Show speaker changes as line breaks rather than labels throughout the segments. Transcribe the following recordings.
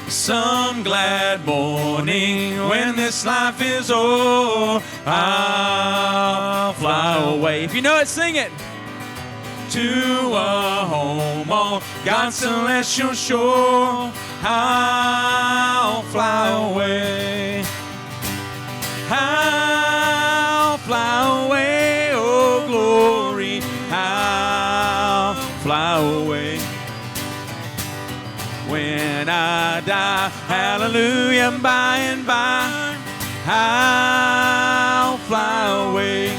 some glad morning when this life is o'er, I'll fly away. If you know it, sing it. To a home on God's celestial shore, I'll fly away. I'll fly away, oh glory, I'll fly away. When I die, hallelujah, by and by, I'll fly away.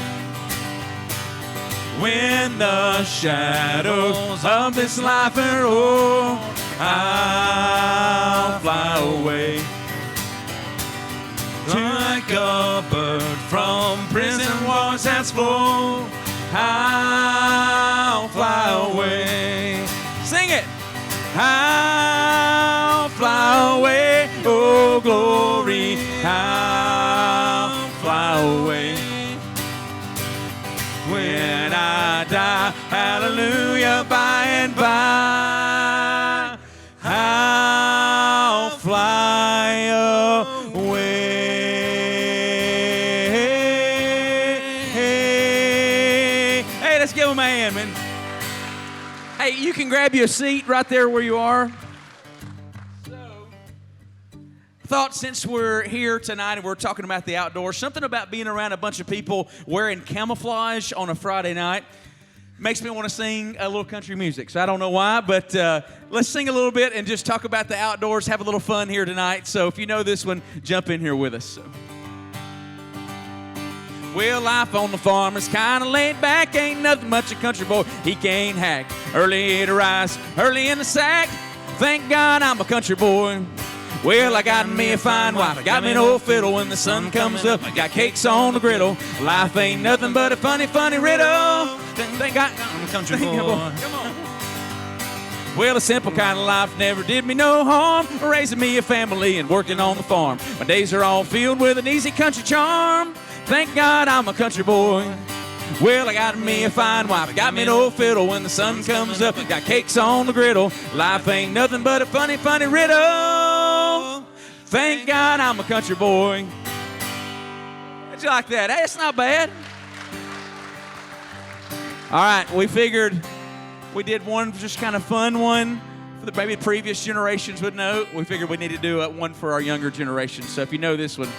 When the shadows of this life are o'er, I'll fly away. Like a bird from prison walls that's flown, I'll fly away. Sing it. I'll fly away, oh glory, I'll fly away. When I die, hallelujah, by and by, I'll fly away. Hey, let's give them a hand, man. Hey, you can grab you a seat right there where you are. Thought since we're here tonight and we're talking about the outdoors, something about being around a bunch of people wearing camouflage on a Friday night makes me want to sing a little country music. So I don't know why, but let's sing a little bit and just talk about the outdoors, have a little fun here tonight. So if you know this one, jump in here with us. So. Well, life on the farm is kind of laid back. Ain't nothing much a country boy he can't hack. Early to rise, early in the sack. Thank God I'm a country boy. Well, I got me a fine wife, I got me an old fiddle. When the sun comes up, I got cakes on the griddle. Life ain't nothing but a funny, funny riddle. Thank God I'm a country boy. Come on. Well, a simple kind of life never did me no harm. Raising me a family and working on the farm. My days are all filled with an easy country charm. Thank God I'm a country boy. Well, I got me a fine wife, I got me an old fiddle. When the sun comes up, got cakes on the griddle. Life ain't nothing but a funny, funny riddle. Thank God I'm a country boy. How'd you like that? Hey, it's not bad. All right, we figured we did one just kind of fun one for the maybe previous generations would know. We figured we need to do one for our younger generation. So if you know this one.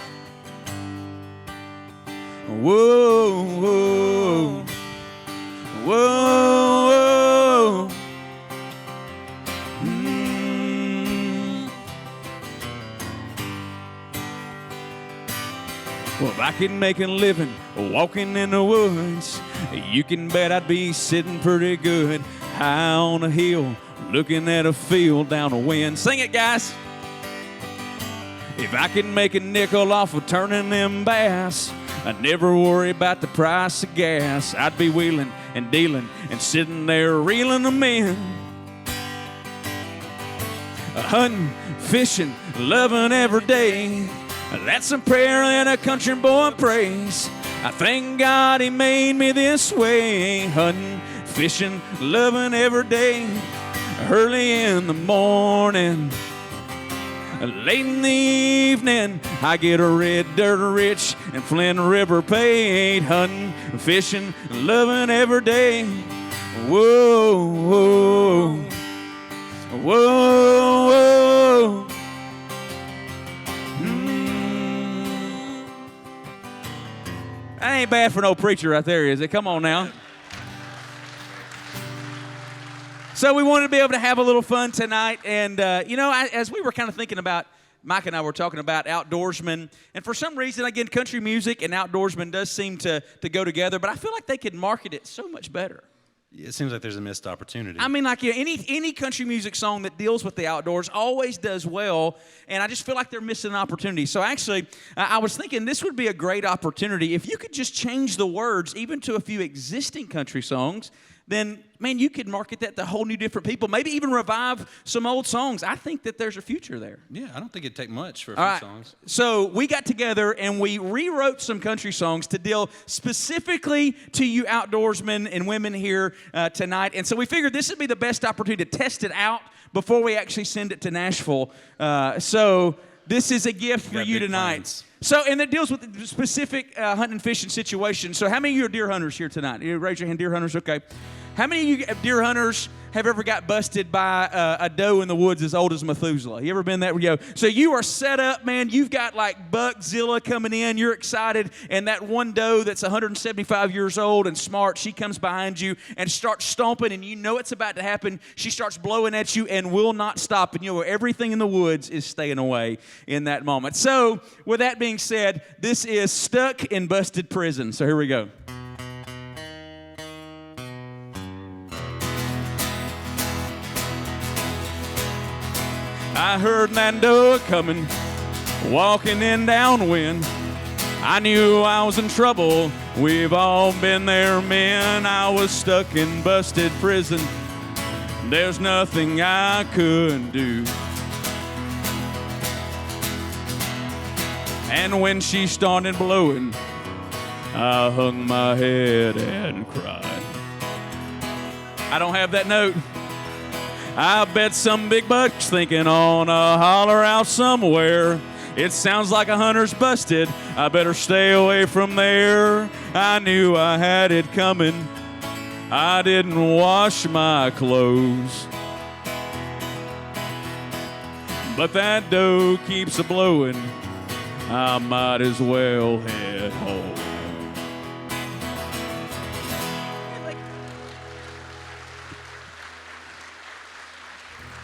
Whoa, whoa, whoa, whoa. Well, if I could make a living walking in the woods, you can bet I'd be sitting pretty good high on a hill, looking at a field down a wind. Sing it, guys. If I could make a nickel off of turning them bass, I'd never worry about the price of gas. I'd be wheeling and dealing and sitting there reeling them in. Hunting, fishing, loving every day. That's a prayer that a country boy prays. I thank God he made me this way. Hunting, fishing, loving every day. Early in the morning, late in the evening, I get a red dirt rich and Flint River paid. Hunting, fishing, loving every day. Whoa, whoa, whoa, whoa. That ain't bad for no preacher right there, is it? Come on now. So we wanted to be able to have a little fun tonight. And, as we were kind of thinking about, Micah and I were talking about outdoorsmen. And for some reason, again, country music and outdoorsmen does seem to go together. But I feel like they could market it so much better.
It seems like there's a missed opportunity.
I mean, like any country music song that deals with the outdoors always does well, and I just feel like they're missing an opportunity. So actually, I was thinking this would be a great opportunity if you could just change the words even to a few existing country songs. Then, man, you could market that to whole new different people. Maybe even revive some old songs. I think that there's a future there.
Yeah, I don't think it'd take much for a few songs.
So we got together and we rewrote some country songs to deal specifically to you outdoorsmen and women here tonight. And so we figured this would be the best opportunity to test it out before we actually send it to Nashville. So this is a gift for you tonight.
Plans.
So, and it deals with a specific hunting and fishing situation. So how many of you are deer hunters here tonight? You raise your hand, deer hunters? Okay. How many of you deer hunters have ever got busted by a doe in the woods as old as Methuselah? You ever been that? So you are set up, man. You've got like Buckzilla coming in. You're excited. And that one doe that's 175 years old and smart, she comes behind you and starts stomping, and you know it's about to happen. She starts blowing at you and will not stop. And you know everything in the woods is staying away in that moment. So with that being said, this is Stuck in Busted Prison. So here we go. I heard that doe coming, walking in downwind. I knew I was in trouble. We've all been there, men. I was stuck in busted prison. There's nothing I could do. And when she started blowing, I hung my head and cried. I don't have that note. I bet some big buck's thinking on a holler out somewhere. It sounds like a hunter's busted. I better stay away from there. I knew I had it coming. I didn't wash my clothes. But that doe keeps a blowing. I might as well head home.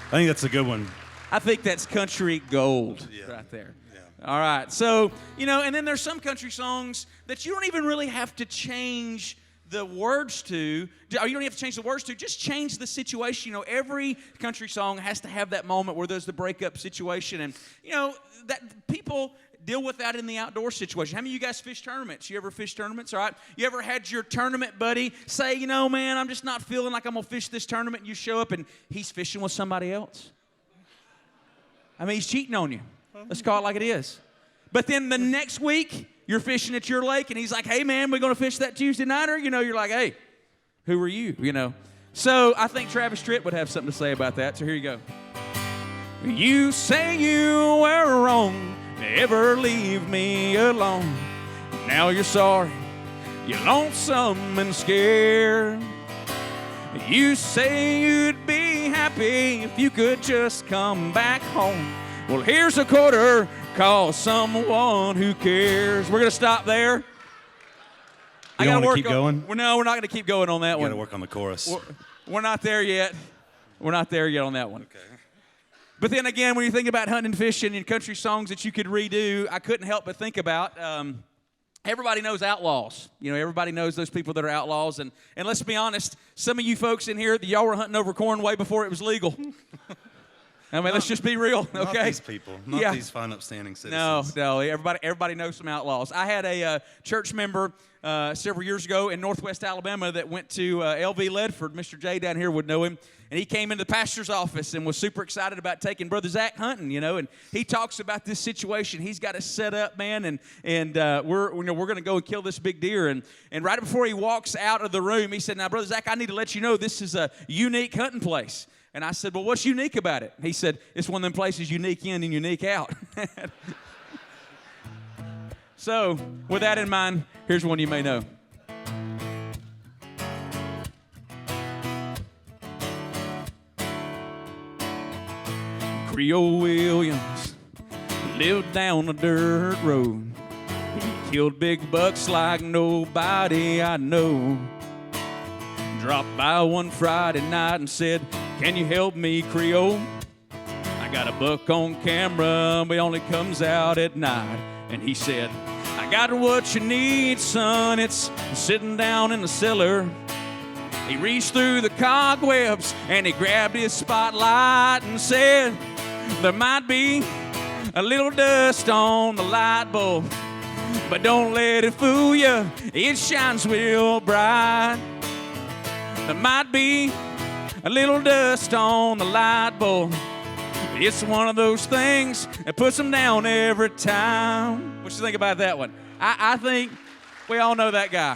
I think that's a good one.
I think that's country gold right there. Yeah. All right. So, you know, and then there's some country songs that you don't even really have to change the words to. Or you don't have to change the words to. Just change the situation. You know, every country song has to have that moment where there's the breakup situation. And, you know, that people deal with that in the outdoor situation. How many of you guys fish tournaments? You ever fish tournaments? All right. You ever had your tournament buddy say, you know, man, I'm just not feeling like I'm going to fish this tournament. And you show up and he's fishing with somebody else. I mean, he's cheating on you. Let's call it like it is. But then the next week, you're fishing at your lake and he's like, hey, man, we're going to fish that Tuesday nighter. You know, you're like, hey, who are you? You know. So I think Travis Tritt would have something to say about that. So here you go. You say you were wrong. Never leave me alone. Now you're sorry, you're lonesome and scared. You say you'd be happy if you could just come back home. Well, here's a quarter, call someone who cares. We're going to stop there.
I got to keep going?
No, we're not going to keep going on that one.
You got to work on the chorus.
We're not there yet. We're not there yet on that one.
Okay.
But then again, when you think about hunting and fishing and country songs that you could redo, I couldn't help but think about, everybody knows Outlaws. You know, everybody knows those people that are outlaws. And let's be honest, some of you folks in here, y'all were hunting over corn way before it was legal. I mean, let's just be real, okay?
Not these people, not these fine, upstanding citizens.
No, everybody knows some outlaws. I had a church member several years ago in Northwest Alabama that went to L.V. Ledford. Mr. J down here would know him. And he came into the pastor's office and was super excited about taking Brother Zach hunting, you know. And he talks about this situation. He's got it set up, man, and we're going to go and kill this big deer. And right before he walks out of the room, he said, now, Brother Zach, I need to let you know this is a unique hunting place. And I said, well, what's unique about it? He said, it's one of them places unique in and unique out. So, with that in mind, here's one you may know. Creole Williams lived down a dirt road. He killed big bucks like nobody I know. Dropped by one Friday night and said, can you help me, Creole? I got a buck on camera, but he only comes out at night. And he said, I got what you need, son. It's sitting down in the cellar. He reached through the cobwebs and he grabbed his spotlight and said, there might be a little dust on the light bulb, but don't let it fool you. It shines real bright. There might be a little dust on the light bulb. It's one of those things that puts them down every time. What you think about that one? I think we all know that guy.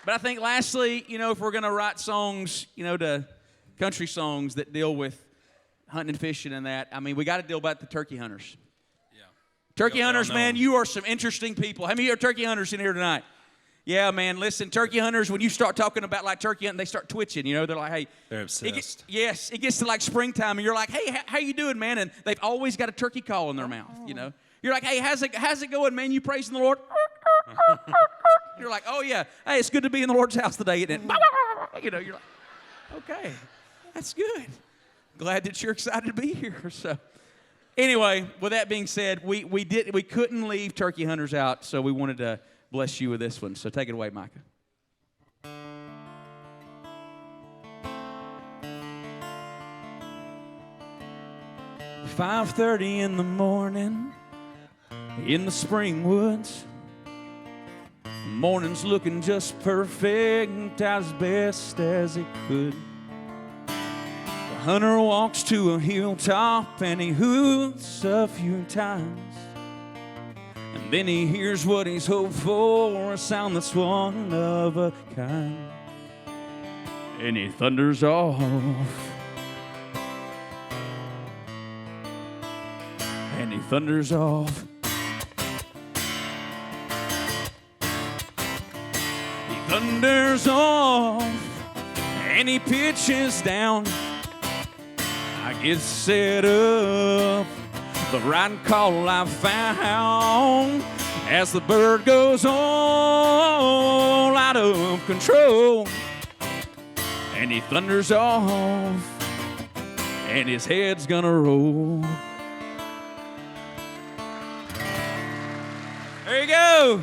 But I think lastly, if we're going to write songs, to country songs that deal with hunting and fishing and that, we got to deal about the turkey hunters.
Yeah.
Turkey hunters, man, you are some interesting people. How many are turkey hunters in here tonight? Yeah, man, listen, turkey hunters, when you start talking about like turkey hunting, they start twitching, They're like, hey.
They're obsessed.
It gets to like springtime, and you're like, hey, how you doing, man? And they've always got a turkey call in their mouth, You're like, hey, how's it going, man? You praising the Lord? You're like, oh, yeah. Hey, it's good to be in the Lord's house today, isn't it? You're like, okay, that's good. Glad that you're excited to be here. So, anyway, with that being said, we couldn't leave turkey hunters out, so we wanted to bless you with this one. So take it away, Micah. "5:30 in the morning in the spring woods. Morning's looking just perfect, as best as it could. The hunter walks to a hilltop and he hoots a few times. And then he hears what he's hoped for, a sound that's one of a kind. And he thunders off. And he thunders off. Thunders off, and he pitches down. I get set up, the right call I found. As the bird goes all out of control, and he thunders off, and his head's gonna roll. There you go.